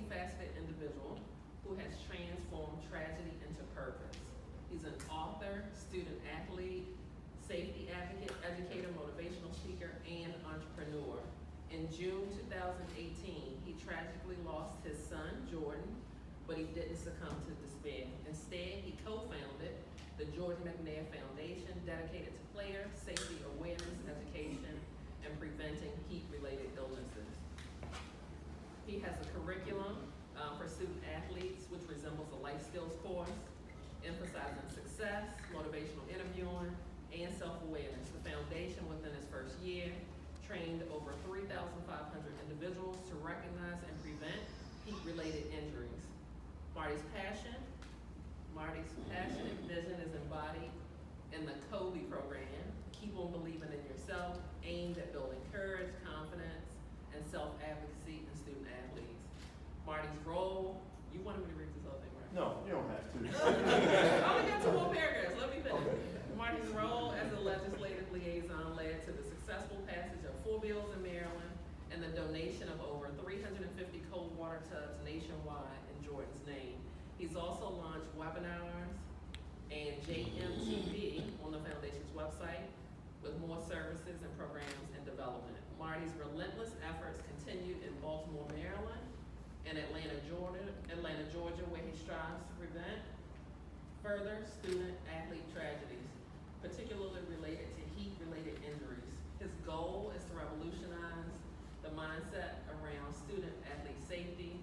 multifaceted individual who has transformed tragedy into purpose. He's an author, student athlete, safety advocate, educator, motivational speaker, and entrepreneur. In June 2018, he tragically lost his son, Jordan, but he didn't succumb to despair. Instead, he co-founded the Marty McNair Foundation, dedicated to player safety awareness, education, and preventing heat-related illnesses. He has a curriculum for student athletes, which resembles a life skills course, emphasizing success, motivational interviewing, and self-awareness. The foundation, within its first year, trained over 3,500 individuals to recognize and prevent heat-related injuries. Marty's passion and vision is embodied in the COBE program, Keep on Believing in Yourself, aimed at building courage, confidence, and self-advocacy in student athletes. Marty's role, you wanted me to read this whole thing, right? No, you don't have to. I only got 2 more paragraphs, let me finish. Okay. Marty's role as a legislative liaison led to the successful passage of 4 bills in Maryland and the donation of over 350 cold water tubs nationwide in Jordan's name. He's also launched webinars and JMTV on the foundation's website with more services and programs in development. Marty's relentless efforts continued in Baltimore, Maryland, and Atlanta, Georgia, where he strives to prevent further student-athlete tragedies, particularly related to heat-related injuries. His goal is to revolutionize the mindset around student-athlete safety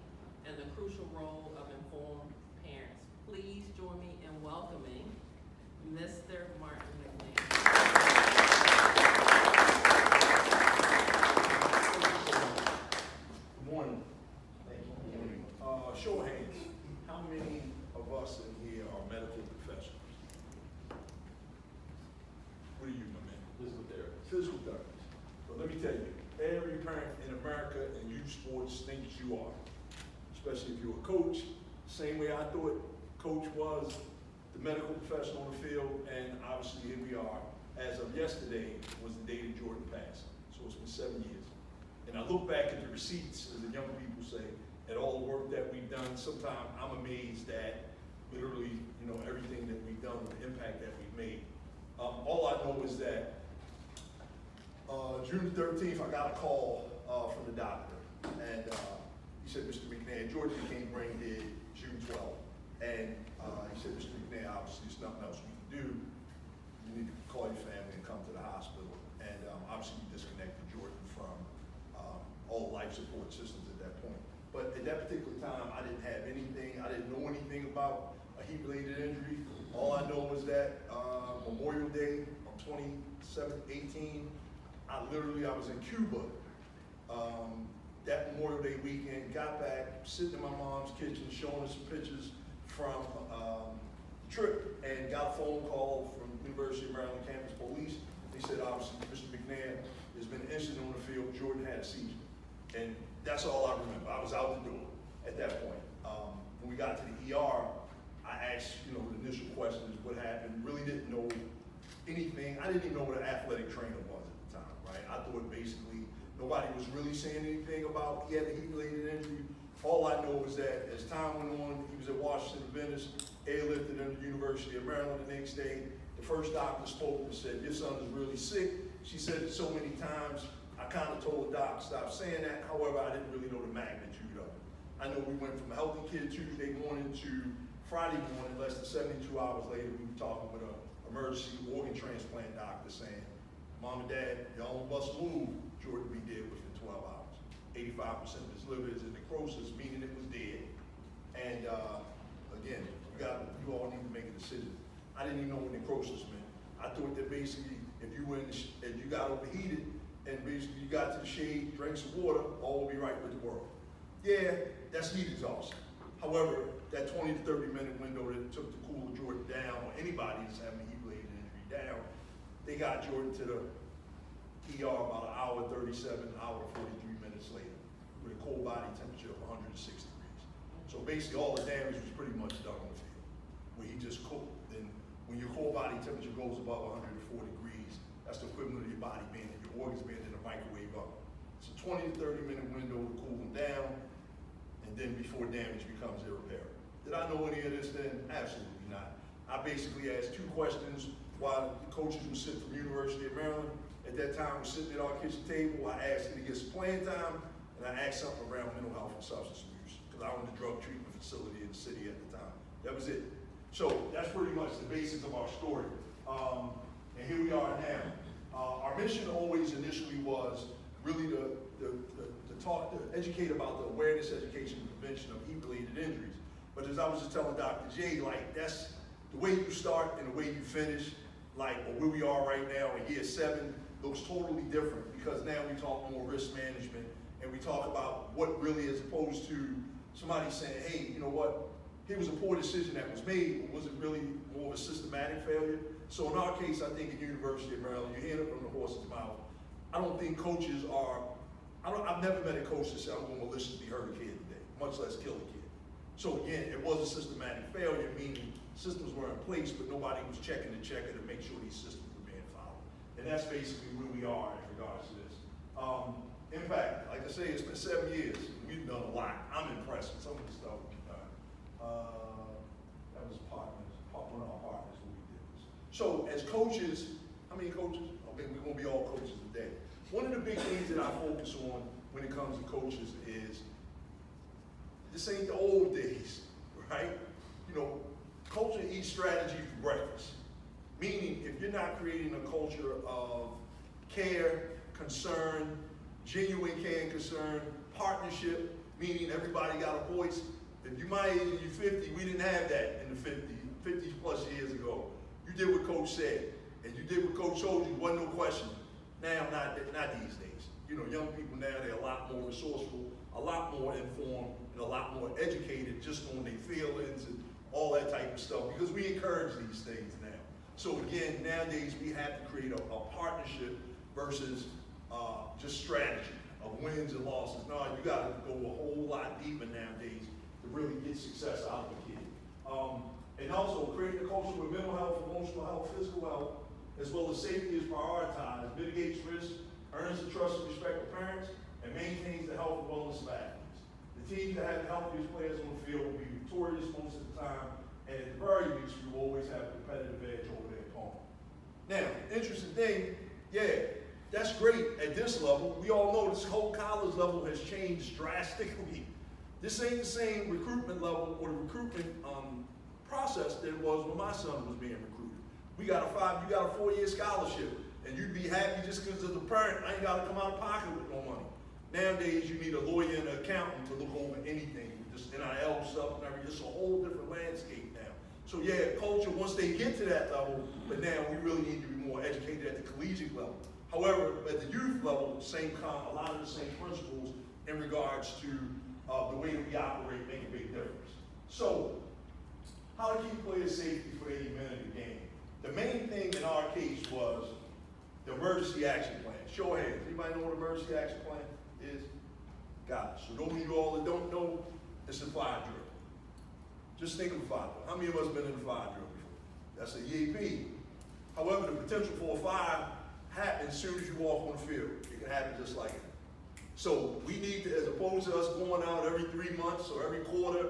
and the crucial role of informed parents. Please join me in welcoming Mr. Marty McNair. Good morning. Thank you. Show of hands, how many of us in here are medical professionals? What are you, my man? Physical therapy. Physical therapist. But let me tell you, every parent in America in youth sports thinks you are, especially if you're a coach. Same way I thought coach was the medical professional on the field, and obviously here we are. As of yesterday was the day that Jordan passed, so it's been 7 years. And I look back at the receipts, as the young people say, at all the work that we've done. Sometimes I'm amazed at literally, everything that we've done, the impact that we've made. All I know is that June 13th, I got a call from the doctor, and he said, Mr. McNair, Jordan became brain dead June 12th. And he said, Mr. McNair, obviously there's nothing else we can do. You need to call your family and come to the hospital. And obviously we disconnected Jordan from all life support systems at that point. But at that particular time, I didn't have anything. I didn't know anything about a heat-related injury. All I know was that Memorial Day of 2018, I was in Cuba that Memorial Day weekend, got back, sitting in my mom's kitchen, showing her some pictures from the trip, and got a phone call from University of Maryland campus police. They said, obviously, Mr. McNair, there's been an incident on the field, Jordan had a seizure. And that's all I remember. I was out the door at that point. When we got to the ER, I asked, the initial questions, what happened, really didn't know anything. I didn't even know what an athletic trainer was at the time, right? I thought basically nobody was really saying anything about he had a heat-related injury. All I know is that as time went on, he was at Washington Venice, airlifted under the University of Maryland the next day. The first doctor spoke and said, your son is really sick. She said it so many times, I kind of told the doc, stop saying that. However, I didn't really know the magnitude of it. I know we went from a healthy kid Tuesday morning to Friday morning, less than 72 hours later, we were talking with an emergency organ transplant doctor saying, Mom and Dad, y'all must move. Jordan be dead within 12 hours. 85% of his liver is in necrosis, meaning it was dead. And again, you all need to make a decision. I didn't even know what necrosis meant. I thought that basically, if you got overheated and basically you got to the shade, drank some water, all will be right with the world. Yeah, that's heat exhaustion. However, that 20 to 30 minute window that it took to cool Jordan down, or anybody that's having a heat-related injury down, they got Jordan to the ER about an hour 37, hour 43 minutes later with a cold body temperature of 106 degrees. So basically all the damage was pretty much done on the field, where he just cooked. And when your cold body temperature goes above 104 degrees, that's the equivalent of your body being, your organs being in a microwave oven. It's a 20 to 30 minute window to cool them down. And and then before damage becomes irreparable. Did I know any of this then? Absolutely not. I basically asked 2 questions while the coaches were sitting from University of Maryland. At that time, we're sitting at our kitchen table. I asked them to get some playing time, and I asked something around mental health and substance abuse, because I owned a drug treatment facility in the city at the time. That was it. So that's pretty much the basis of our story. And here we are now. Our mission always initially was really to educate about the awareness, education, and prevention of heat-related injuries. But as I was just telling Dr. J, like, that's the way you start and the way you finish, like, or where we are right now in year 7 looks totally different, because now we talk more risk management, and we talk about what really, as opposed to somebody saying, hey, you know what, here was a poor decision that was made, or was it really more of a systematic failure? So in our case, I think at University of Maryland, you hear it from the horse's mouth. I don't think coaches are, I've never met a coach that said, I'm going to maliciously hurt a kid today, much less kill a kid. So again, it was a systematic failure, meaning systems were in place, but nobody was checking the checker to make sure these systems were being followed. And that's basically where we are in regards to this. In fact, like I say, it's been 7 years. We've done a lot. I'm impressed with some of the stuff we've done. That was one of our partners when we did this. So as coaches, how many coaches? Okay, we're gonna be all coaches today. One of the big things that I focus on when it comes to coaches is, this ain't the old days, right? You know, culture eats strategy for breakfast. Meaning, if you're not creating a culture of care, concern, genuine care and concern, partnership, meaning everybody got a voice. If you're my age and you're 50, we didn't have that in the 50 plus years ago. You did what Coach said, and you did what Coach told you, wasn't no question. Now, not these days. You know, young people now, they're a lot more resourceful, a lot more informed, and a lot more educated just on their feelings and all that type of stuff, because we encourage these things now. So again, nowadays we have to create a partnership versus just strategy of wins and losses. No, you gotta go a whole lot deeper nowadays to really get success out of a kid. And also creating a culture where mental health, emotional health, physical health, as well as safety is prioritized, mitigates risk, earns the trust and respect of parents, and maintains the health and wellness of athletes. The teams that have the healthiest players on the field will be victorious most of the time, and at the very least, we will always have a competitive edge over their opponent. Now, interesting thing, yeah, that's great at this level. We all know this whole college level has changed drastically. This ain't the same recruitment level or the recruitment process that it was when my son was being recruited. You got a 4-year scholarship, and you'd be happy just because as a parent, I ain't got to come out of pocket with no money. Nowadays, you need a lawyer and an accountant to look over anything, just NIL stuff and everything. It's a whole different landscape now. So yeah, culture, once they get to that level, but now we really need to be more educated at the collegiate level. However, at the youth level, a lot of the same principles in regards to the way that we operate make a big difference. So, how to keep players safe for 80 minutes of the game. The main thing in our case was the emergency action plan. Show of hands. Anybody know what emergency action plan is? Got it. So those of you all that don't know, it's a fire drill. Just think of a fire drill. How many of us have been in a fire drill before? That's a EAP. However, the potential for a fire happens as soon as you walk on the field. It can happen just like that. So we need to, as opposed to us going out every 3 months or every quarter,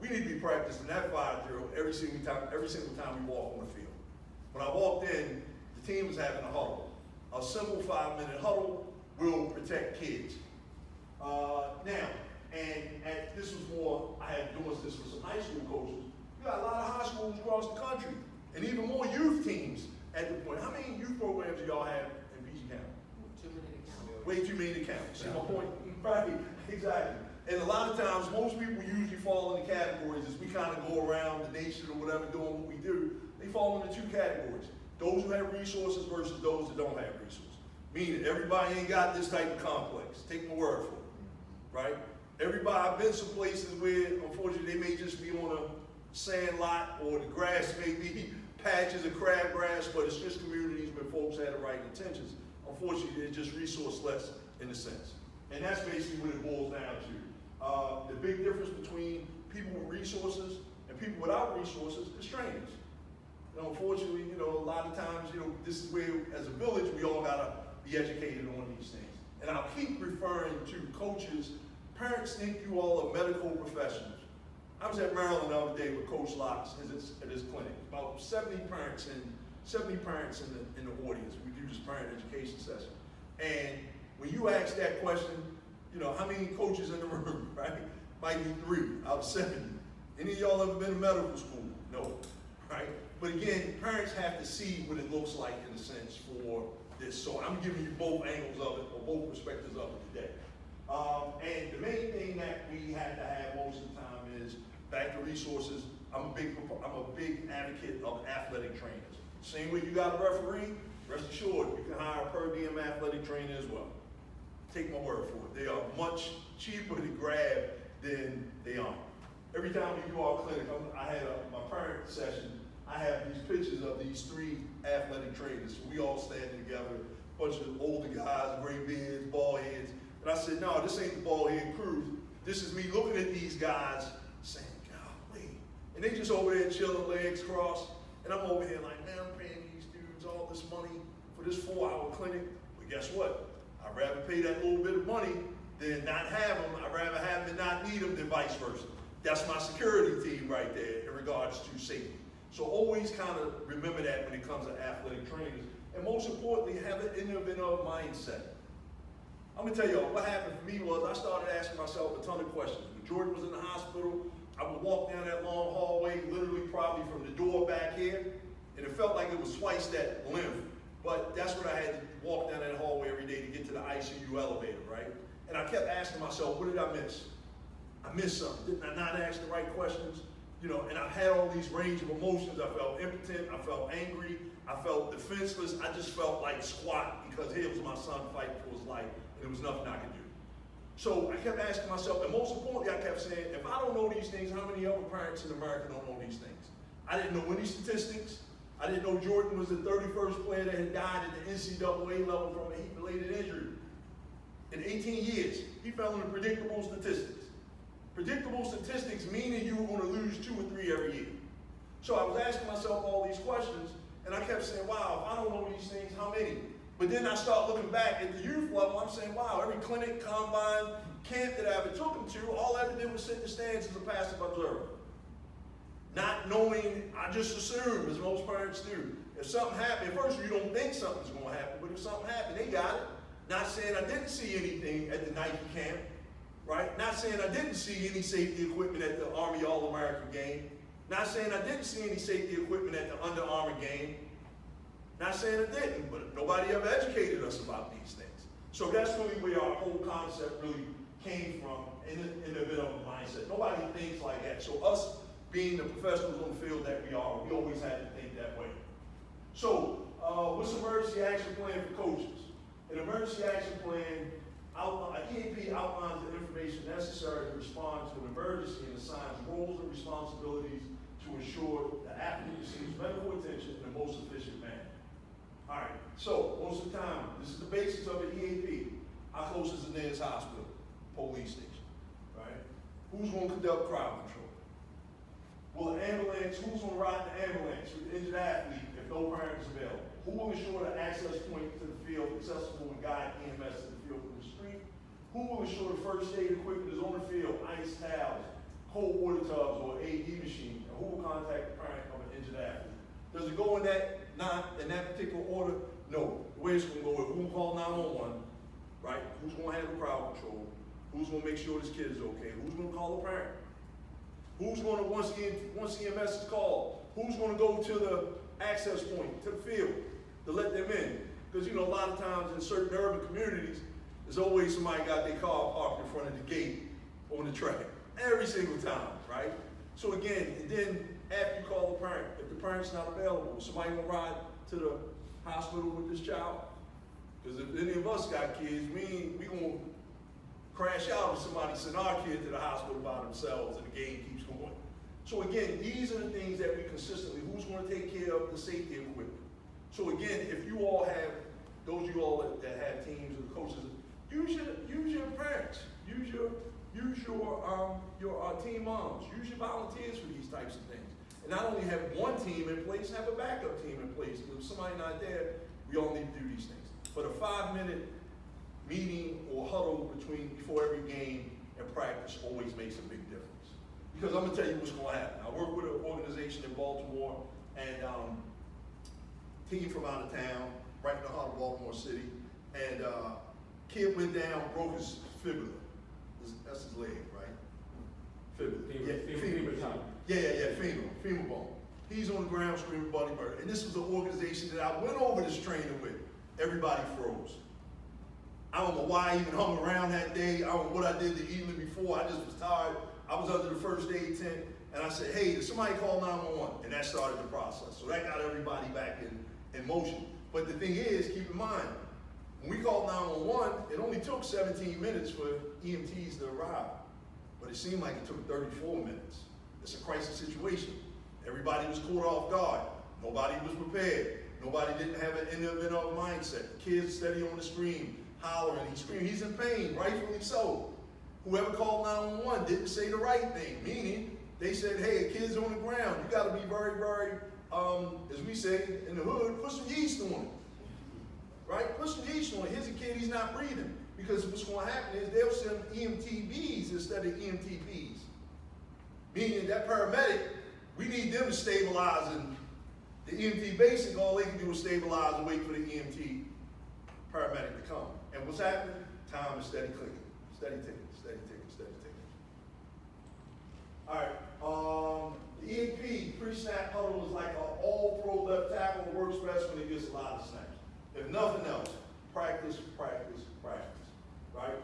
we need to be practicing that fire drill every single time we walk on the field. When I walked in, the team was having a huddle. A simple 5-minute huddle will protect kids. This was more, I had doing this with some high school coaches. You got a lot of high schools across the country, and even more youth teams at the point. How many youth programs do y'all have in PG County? Too many to count. Way too many to count. See my point? Right, exactly. And a lot of times, most people usually fall in the categories as we kind of go around the nation or whatever doing what we do. They fall into 2 categories. Those who have resources versus those that don't have resources. Meaning everybody ain't got this type of complex. Take my word for it, right? Everybody, I've been some places where, unfortunately, they may just be on a sand lot or the grass may be patches of crabgrass, but it's just communities where folks had the right intentions. Unfortunately, they're just resourceless in a sense. And that's basically what it boils down to. The big difference between people with resources and people without resources is trainings. Unfortunately, a lot of times, this is where, as a village, we all gotta be educated on these things. And I'll keep referring to coaches Parents think you all are medical professionals. I was at Maryland the other day with Coach Locks at his clinic. About 70 parents in the audience. We do this parent education session. And when you ask that question, you know, how many coaches in the room, right? Might be 3 out of 70. Any of y'all ever been to medical school? No, right? But again, parents have to see what it looks like in a sense for this. So I'm giving you both angles of it, or both perspectives of it today. And the main thing that we have to have most of the time is back to resources. I'm a big advocate of athletic trainers. Same way you got a referee, rest assured you can hire a per diem athletic trainer as well. Take my word for it. They are much cheaper to grab than they are. Every time we do our clinic, I had my parent session, I have these pictures of these 3 athletic trainers. So we all standing together, a bunch of older guys, gray beards, bald heads. And I said, no, this ain't the bald head crew. This is me looking at these guys saying, golly. And they just over there chilling, legs crossed. And I'm over here like, man, I'm paying these dudes all this money for this 4-hour clinic. But guess what? I'd rather pay that little bit of money than not have them. I'd rather have them and not need them than vice versa. That's my security team right there in regards to safety. So always kind of remember that when it comes to athletic trainers. And most importantly, have an innovative mindset. I'm gonna tell y'all, what happened for me was I started asking myself a ton of questions. When Jordan was in the hospital, I would walk down that long hallway, literally probably from the door back here, and it felt like it was twice that length. But that's what I had to walk down that hallway every day to get to the ICU elevator, right? And I kept asking myself, what did I miss? I missed something. Didn't I not ask the right questions? You know, and I had all these range of emotions. I felt impotent. I felt angry. I felt defenseless. I just felt like squat because here was my son fighting for his life, and there was nothing I could do. So I kept asking myself, and most importantly, I kept saying, if I don't know these things, how many other parents in America don't know these things? I didn't know any statistics. I didn't know Jordan was the 31st player that had died at the NCAA level from a heat-related injury. In 18 years, he fell into predictable statistics. Predictable statistics meaning you were going to lose 2 or 3 every year. So I was asking myself all these questions, and I kept saying, wow, if I don't know these things, how many? But then I start looking back at the youth level, I'm saying, wow, every clinic, combine, camp that I ever took them to, all I ever did was sit in the stands as a passive observer. Not knowing, I just assumed, as most parents do. If something happened, at first you don't think something's going to happen, but if something happened, they got it. Not saying I didn't see anything at the Nike camp, right? Not saying I didn't see any safety equipment at the Army All-American game. Not saying I didn't see any safety equipment at the Under Armour game. Not saying I didn't, but nobody ever educated us about these things. So that's really where our whole concept really came from in a bit of a mindset. Nobody thinks like that. So us being the professionals on the field that we are, we always had to think that way. So what's emergency action plan for coaches? An emergency action plan, an EAP outlines the information necessary to respond to an emergency and assigns roles and responsibilities to ensure the applicant receives medical attention in the most efficient manner. All right, so most of the time, this is the basics of an EAP. How close is the nearest hospital? Police station, right? Who's going to conduct crowd control? Will the ambulance, who's going to ride the ambulance with the injured athlete if no parent is available? Who will ensure the access point to the field accessible and guide EMS to the field from the street? Who will ensure the first aid equipment is on the field, ice towels, cold water tubs, or AED machine? And who will contact the parent of an injured athlete? Does it go in that particular order? No. The way it's going to go is who will call 911, right? Who's going to handle crowd control? Who's going to make sure this kid is okay? Who's going to call the parent? Who's going to, once EMS is called, who's going to go to the access point, to the field, to let them in? Because, you know, a lot of times in certain urban communities, there's always somebody got their car parked in front of the gate on the track. Every single time, right? So again, and then after you call the parent, if the parent's not available, somebody gonna ride to the hospital with this child? Because if any of us got kids, we gonna crash out if somebody sent our kid to the hospital by themselves and the game keeps going. So again, these are the things that we consistently, who's gonna take care of the safety equipment? So again, if you all have, those of you all that have teams or coaches, use your parents, use your team moms, use your volunteers for these types of things. And not only have one team in place, have a backup team in place. If somebody's not there, we all need to do these things. But a 5-minute meeting or huddle before every game and practice always makes a big difference. Because I'm gonna tell you what's gonna happen. I work with an organization in Baltimore, and team from out of town, right in the heart of Baltimore City, and kid went down, broke his fibula. That's his leg, right? Fibula. Femur bone. He's on the ground screaming bloody murder. And this was an organization that I went over this training with. Everybody froze. I don't know why I even hung around that day. I don't know what I did the evening before. I just was tired. I was under the first aid tent, and I said, hey, did somebody call 911? And that started the process. So that got everybody back in motion. But the thing is, keep in mind, when we called 911, it only took 17 minutes for EMTs to arrive. But it seemed like it took 34 minutes. It's a crisis situation. Everybody was caught off guard. Nobody was prepared. Nobody didn't have an innovative mindset. The kid's steady on the screen, hollering, he's screaming, he's in pain, rightfully so. Whoever called 911 didn't say the right thing, meaning they said, hey, a kid's on the ground. You gotta be very, very, as we say in the hood, put some yeast on it. Right? Put some yeast on it. Here's a kid, he's not breathing. Because what's gonna happen is they'll send EMTBs instead of EMTPs. Meaning that paramedic, we need them to stabilize, and the EMT basic, all they can do is stabilize and wait for the EMT paramedic to come. And what's happening? Time is steady clicking, steady ticking, steady ticking, steady ticking. All right, the EAP, pre-snap huddle, is like an all-pro left tackle, works best when he gets a lot of snaps. If nothing else, practice, practice, practice, right?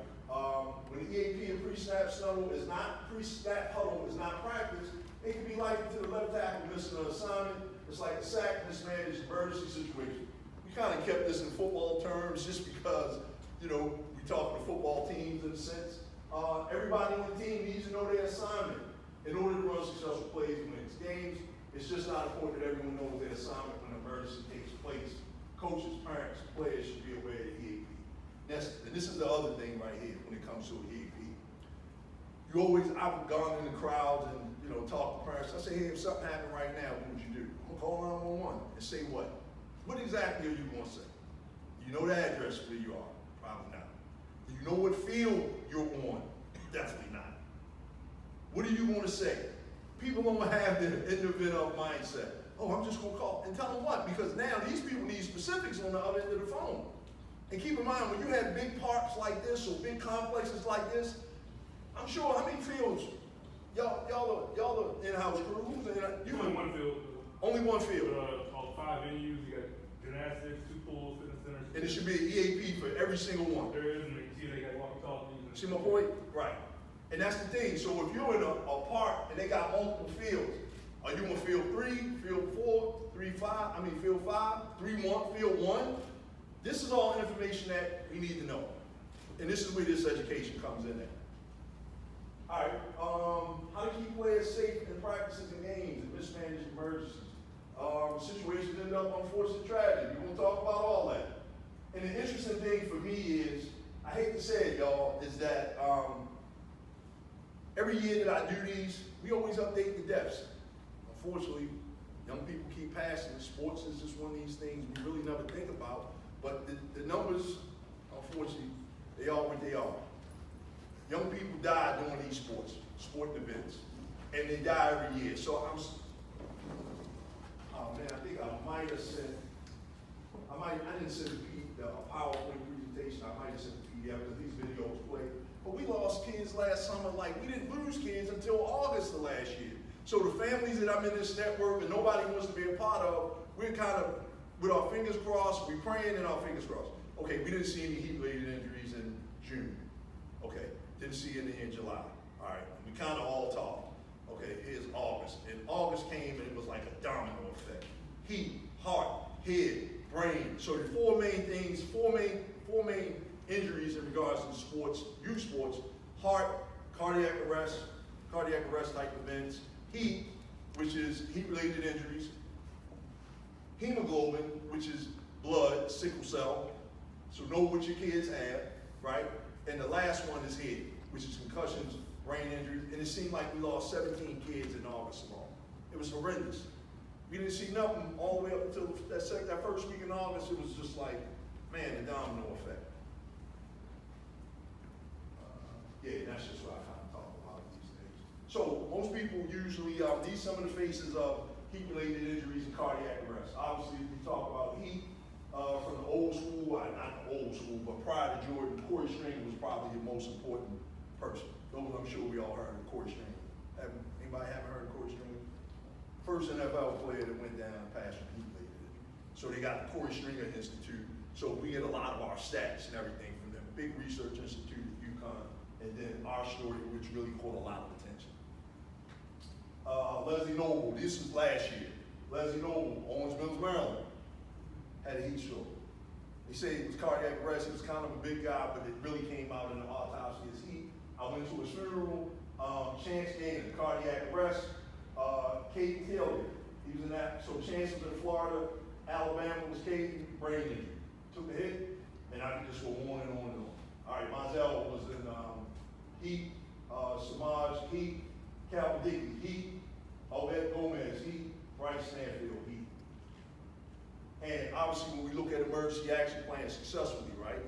When the EAP and pre-snap huddle is not practice, it can be like to the left tackle missing an assignment. It's like a sack, mismanaged emergency situation. We kind of kept this in football terms just because, you know, we talk to football teams in a sense. Everybody on the team needs to know their assignment in order to run successful plays and win games. It's just not important that everyone knows their assignment when an emergency takes place. Coaches, parents, players should be aware of the EAP. And this is the other thing right here when it comes to the EAP. I've gone in the crowds and, you know, talked to parents. I say, hey, if something happened right now, what would you do? I'm gonna call 911 and say what? What exactly are you gonna say? You know the address where you are? Probably not. Do you know what field you're on? Definitely not. What are you gonna say? People don't have the innovative mindset. Oh, I'm just gonna call and tell them what? Because now these people need specifics on the other end of the phone. And keep in mind, when you have big parks like this or big complexes like this, I'm sure how many fields? Y'all are in-house crews. And only one field. Only one field. All 5 venues. You got gymnastics, 2 pools, fitness centers. And it should be an EAP for every single one. There is, and you see they got walkie-talkies. See my point? Right. And that's the thing. So if you're in a park and they got multiple fields, are you in field 3, field 4, field 5, 3-1, field 1? This is all information that we need to know. And this is where this education comes in at. All right, how to keep players safe in practices and games and mismanage emergencies. Situations end up unfortunate tragedy. We're gonna talk about all that. And the interesting thing for me is, I hate to say it, y'all, is that every year that I do these, we always update the deaths. Unfortunately, young people keep passing. Sports is just one of these things we really never think about. But the numbers, unfortunately, they are what they are. Young people die doing these sport events, and they die every year. So oh man, I think I might have sent, I didn't send a PowerPoint presentation, I might have sent a PDF because these videos play. But we lost kids last summer, like we didn't lose kids until August of last year. So the families that I'm in this network and nobody wants to be a part of, we're kind of, with our fingers crossed, we're praying and our fingers crossed. Okay, we didn't see any heat-related injuries in June. Okay, didn't see any in July. All right, we kind of all talked. Okay, here's August. And August came and it was like a domino effect. Heat, heart, head, brain. So the four main things, four main injuries in regards to sports, youth sports: heart, cardiac arrest type events; heat, which is heat-related injuries; hemoglobin, which is blood, sickle cell. So know what your kids have, right? And the last one is head, which is concussions, brain injuries. And it seemed like we lost 17 kids in August alone. It was horrendous. We didn't see nothing all the way up until that first week in August. It was just like, man, the domino effect. Yeah, that's just what I kind of talk about these things. So most people usually, these some of the faces of heat-related injuries and cardiac arrest. Obviously, we talk about heat from the old school, not the old school, but prior to Jordan, Corey Stringer was probably the most important person. Those I'm sure we all heard of Corey Stringer. Anybody haven't heard of Corey Stringer? First NFL player that went down and passed from heat-related injury. So they got the Corey Stringer Institute. So we get a lot of our stats and everything from them. Big research institute at UConn. And then our story, which really caught a lot of attention. Leslie Noble, this was last year. Leslie Noble, Owens Mills, Maryland, had a heat stroke. They say it was cardiac arrest. He was kind of a big guy, but it really came out in the autopsy as heat. I went to his funeral. Chance Gainer, cardiac arrest. Caden Taylor, he was in that. So Chance was in Florida. Alabama was Caden, brain injury. Took a hit, and I could just go on and on and on. All right, Mizell was in heat. Samaj, heat. Calvin Dickey, heat. Obed Gomez, heat. Bryce Stanfield, heat. And obviously, when we look at emergency action plans successfully, right?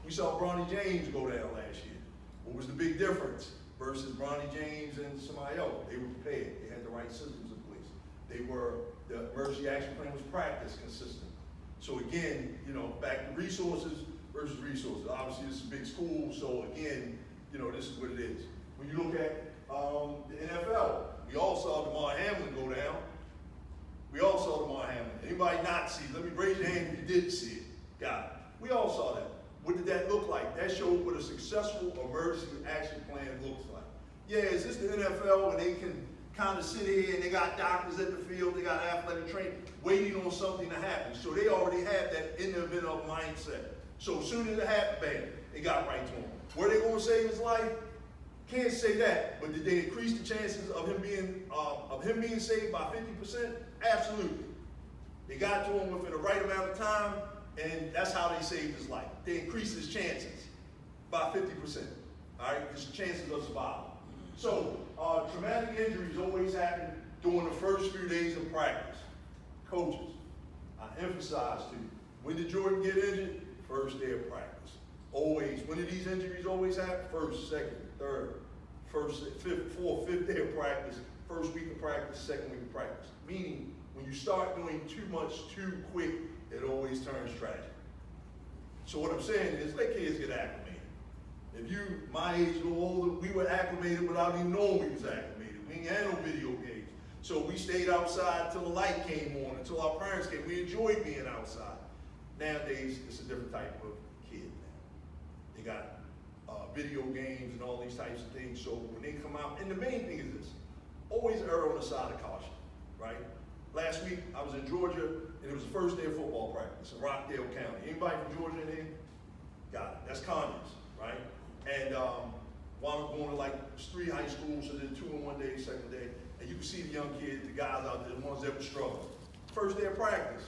We saw Bronny James go down last year. What was the big difference versus Bronny James and somebody else? They were prepared. They had the right systems in place. The emergency action plan was practiced consistent. So again, back to resources versus resources. Obviously, this is a big school, so again, this is what it is. When you look at the NFL, we all saw DeMar Hamlin go down. We all saw DeMar Hamlin. Anybody not see it? Let me raise your hand if you did see it. Got it. We all saw that. What did that look like? That showed what a successful emergency action plan looks like. Yeah, is this the NFL where they can kind of sit here and they got doctors at the field, they got athletic training, waiting on something to happen. So they already had that in the event of mindset. So as soon as it happened, bam, it got right to him. Were they going to save his life? Can't say that, but did they increase the chances of him being saved by 50%? Absolutely. They got to him within the right amount of time, and that's how they saved his life. They increased his chances by 50%. All right, his chances of survival. So traumatic injuries always happen during the first few days of practice. Coaches, I emphasize to you, when did Jordan get injured? First day of practice. Always. When did these injuries always happen? First, second, third, fifth day of practice, first week of practice, second week of practice. Meaning, when you start doing too much too quick, it always turns tragic. So what I'm saying is, let kids get acclimated. If you, my age, a little older, we were acclimated without even knowing we was acclimated. We didn't have no video games. So we stayed outside until the light came on, until our parents came. We enjoyed being outside. Nowadays, it's a different type of kid now. They got video games and all these types of things. So when they come out, and the main thing is this, always err on the side of caution, right? Last week, I was in Georgia, and it was the first day of football practice in Rockdale County. Anybody from Georgia in here? Got it. That's Conyers, right? And while I'm going to like 3 high schools, so then 2 in one day, second day, and you can see the young kids, the guys out there, the ones that were struggling. First day of practice.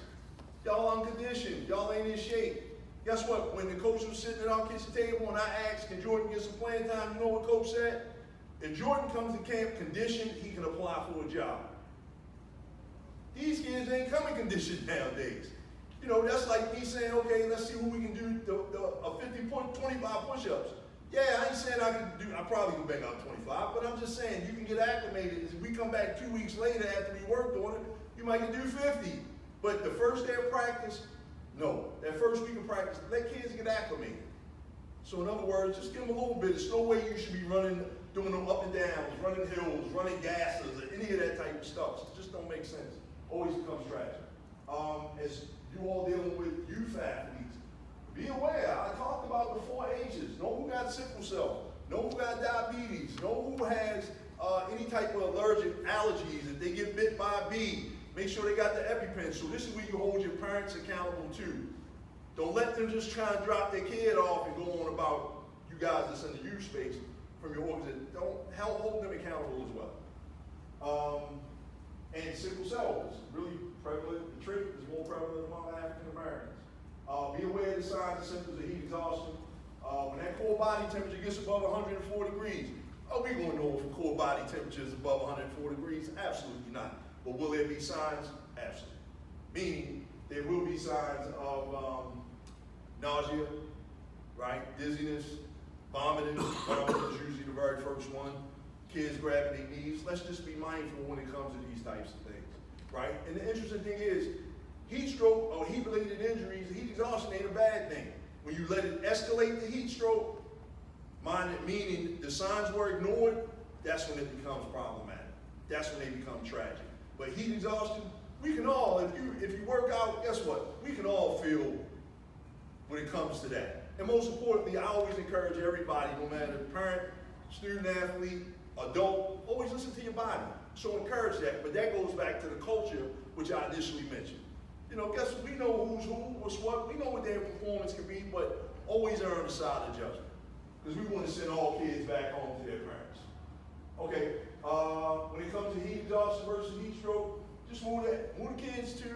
Y'all unconditioned. Y'all ain't in shape. Guess what? When the coach was sitting at our kitchen table and I asked, can Jordan get some playing time? You know what coach said? If Jordan comes to camp conditioned, he can apply for a job. These kids ain't coming conditioned nowadays. That's like me saying, okay, let's see who we can do a 25 push-ups. Yeah, I ain't saying I probably can bang out 25, but I'm just saying you can get acclimated. If we come back 2 weeks later after we worked on it, you might can do 50. But the first day of practice, no. That first week of practice, let kids get acclimated. So in other words, just give them a little bit. There's no way you should be doing them up and downs, running hills, running gases, or any of that type of stuff. It just don't make sense. Always becomes tragic. As you all dealing with youth athletes, be aware. I talked about the 4 H's. Know who got sickle cell. Know who got diabetes. Know who has any type of allergic allergies. If they get bit by a bee, make sure they got the EpiPen. So this is where you hold your parents accountable too. Don't let them just try and drop their kid off and go on about you guys that's in the youth space from your organization. Don't hold them accountable as well. And sickle cell is really prevalent. The trait is more prevalent among African Americans. Be aware of the signs and symptoms of heat exhaustion. When that core body temperature gets above 104 degrees, are we going to know if the core body temperature is above 104 degrees? Absolutely not. But will there be signs? Absolutely. Meaning, there will be signs of nausea, right? Dizziness, Vomiting is usually the very first one. Kids grabbing their knees. Let's just be mindful when it comes to these types of things, right? And the interesting thing is, heat stroke or heat-related injuries, heat exhaustion ain't a bad thing. When you let it escalate the heat stroke, meaning the signs were ignored, that's when it becomes problematic. That's when they become tragic. But heat exhaustion, we can all, if you work out, guess what? We can all feel when it comes to that. And most importantly, I always encourage everybody, no matter parent, student athlete, adult, always listen to your body. So encourage that, but that goes back to the culture, which I initially mentioned. You know, guess what? We know who's who, what's what, we know what their performance can be, but always err on the side of judgment. Because we want to send all kids back home to their parents. Okay, when it comes to heat exhaustion versus heat stroke, just move the kids to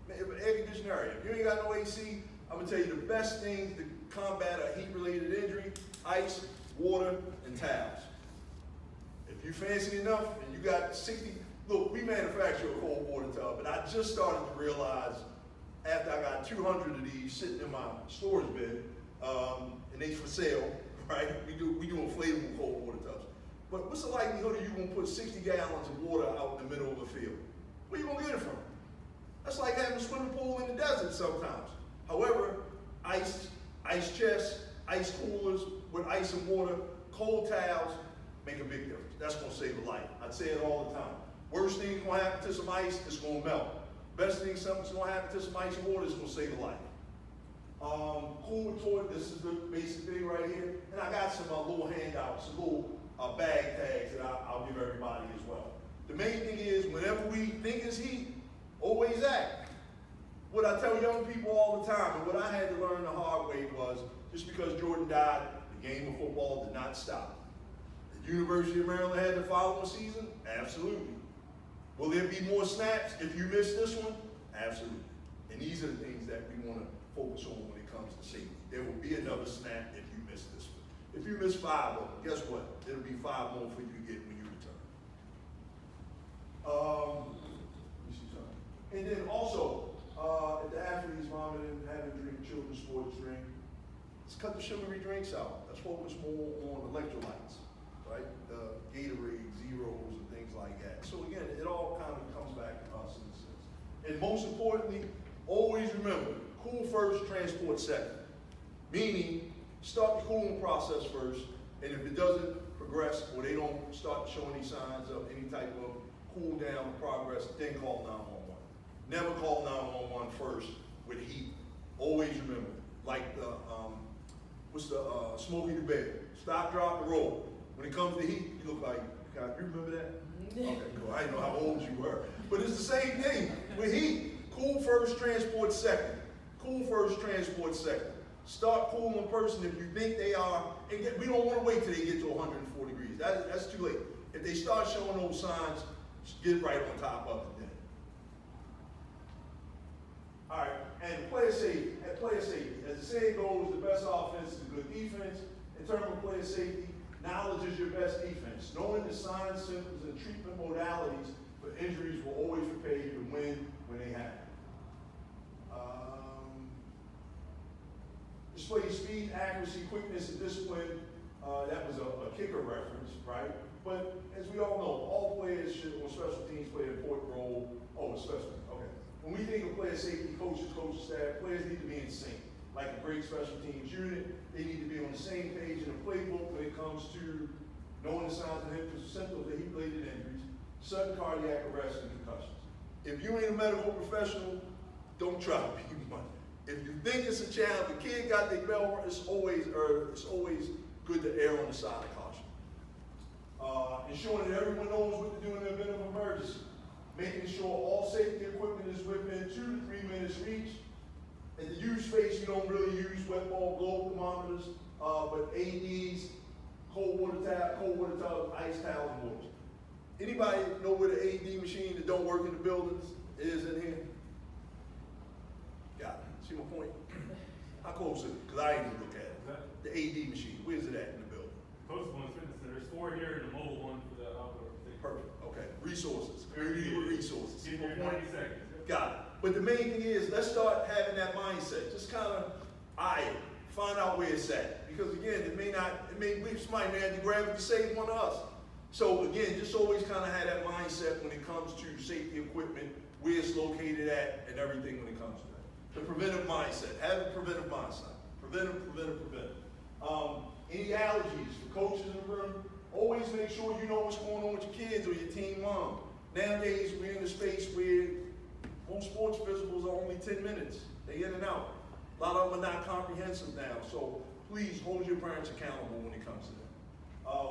an air conditioned area. If you ain't got no AC, I'm gonna tell you the best things to combat a heat-related injury: ice, water, and towels. If you fancy enough and you got 60, look, we manufacture a cold water tub, and I just started to realize after I got 200 of these sitting in my storage bin, and they for sale, right? We do inflatable cold water tubs. But what's the likelihood of you gonna put 60 gallons of water out in the middle of a field? Where you gonna get it from? That's like having a swimming pool in the desert sometimes. However, ice chests, ice coolers with ice and water, cold towels make a big difference. That's gonna save a life. I say it all the time. Worst thing gonna happen to some ice, it's gonna melt. Best thing something's gonna happen to some ice and water is gonna save a life. Cool toilet, this is the basic thing right here. And I got some little handouts, some little bag tags that I'll give everybody as well. The main thing is, whenever we think it's heat, always act. What I tell young people all the time, and what I had to learn the hard way was, just because Jordan died, the game of football did not stop. The University of Maryland had the following season? Absolutely. Will there be more snaps if you miss this one? Absolutely. And these are the things that we want to focus on when it comes to safety. There will be another snap if you miss this one. If you miss 5 of them, guess what? There'll be 5 more for you to get when you return. Let me see something. And then also, if the athlete's vomiting, having drink, children's sports drink, let's cut the sugary drinks out. Let's focus more on electrolytes, right? The Gatorade, Zeros, and things like that. So again, it all kind of comes back to us in a sense. And most importantly, always remember, cool first, transport second. Meaning, start the cooling process first, and if it doesn't progress or they don't start showing any signs of any type of cool down progress, then call 911. Never call 911 first with heat. Always remember, like the, Smokey the Bear. Stop, drop, and roll. When it comes to heat, you look like, God, you remember that? Okay, cool. I didn't know how old you were. But it's the same thing with heat. Cool first, transport second. Cool first, transport second. Start cooling a person if you think they are, and we don't want to wait till they get to 104 degrees. That's too late. If they start showing those signs, just get right on top of it then. All right, and player safety. As the saying goes, the best offense is a good defense. In terms of player safety, knowledge is your best defense. Knowing the signs, symptoms, and treatment modalities for injuries will always prepare you to win when they happen. Display speed, accuracy, quickness, and discipline. That was a kicker reference, right? But as we all know, all players should, on special teams, play an important role. Oh, special teams, okay. When we think of player safety, coaches, staff, players need to be in sync. Like a great special teams unit, they need to be on the same page in the playbook when it comes to knowing the signs and symptoms of heat-related injuries, sudden cardiac arrest, and concussions. If you ain't a medical professional, don't try to be one. If you think it's a challenge, the kid got their bell, it's always good to err on the side of caution. Ensuring that everyone knows what to do in the event of emergency. Making sure all safety equipment is within 2 to 3 minutes reach. In the use space, you don't really use wet ball glow thermometers, but AEDs, cold water tubs, ice towels, and waters. Anybody know where the AED machine that don't work in the buildings is in here? Got it. See my point? How close is it? Because I ain't even look at it. The AED machine, where's it at in the building? Post one fitness center. There's 4 here and a mobile one for the outdoor. Perfect. Okay. Resources. Community with resources. See Get my there in point? 90 seconds. Got it. But the main thing is, let's start having that mindset. Just kind of eye it. find out where it's at. Because again, somebody may have to grab it to save one of us. So again, just always kind of have that mindset when it comes to safety equipment, where it's located at, and everything when it comes to that. The preventive mindset, have a preventive mindset. Preventive. Any allergies, for coaches in the room, always make sure you know what's going on with your kids or your team mom. Nowadays, we're in a space where most sports physicals are only 10 minutes. They in and out. A lot of them are not comprehensive now, so please hold your parents accountable when it comes to that.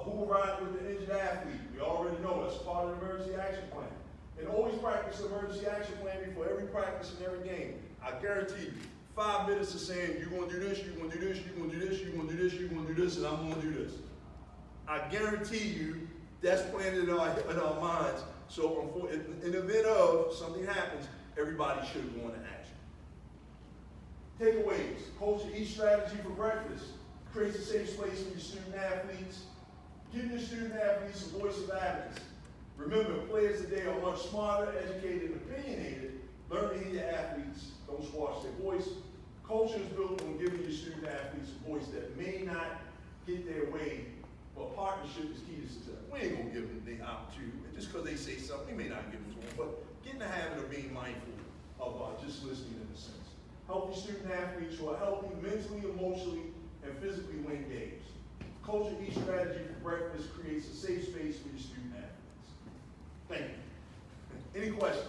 Who will ride with the injured athlete? We already know that's part of the emergency action plan. And always practice the emergency action plan before every practice and every game. I guarantee you, 5 minutes of saying, you're going to do this, you're going to do this, you're going to do this, you're going to do this, you're going to do this, and I'm going to do this. I guarantee you, that's planted in our minds. So in the event of something happens, everybody should go into action. Takeaways. Coach, eat strategy for breakfast. Creates a safe space for your student athletes. Give your student athletes a voice of advocacy. Remember, players today are much smarter, educated, and opinionated. Learn to hear your athletes. Don't squash their voice. Culture is built on giving your student athletes a voice that may not get their way, but partnership is key to success. We ain't gonna give them the opportunity. Just because they say something, we may not give them to them, but get in the habit of being mindful of just listening in a sense. Help your student athletes who are healthy mentally, emotionally, and physically win games. Culture eat strategy for breakfast creates a safe space for your student athletes. Thank you. Any questions?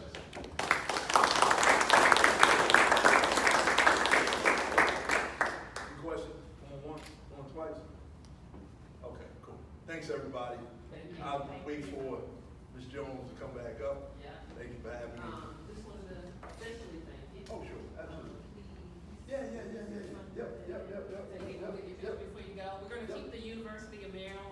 Any questions? One, twice? Okay, cool. Thanks, everybody. Thank you. I'll wait for Ms. Jones to come back up. Yeah. Thank you for having me. Just wanted to officially thank you. Oh, sure, absolutely. Yeah. Yep. Before you go, we're going to keep the University of Maryland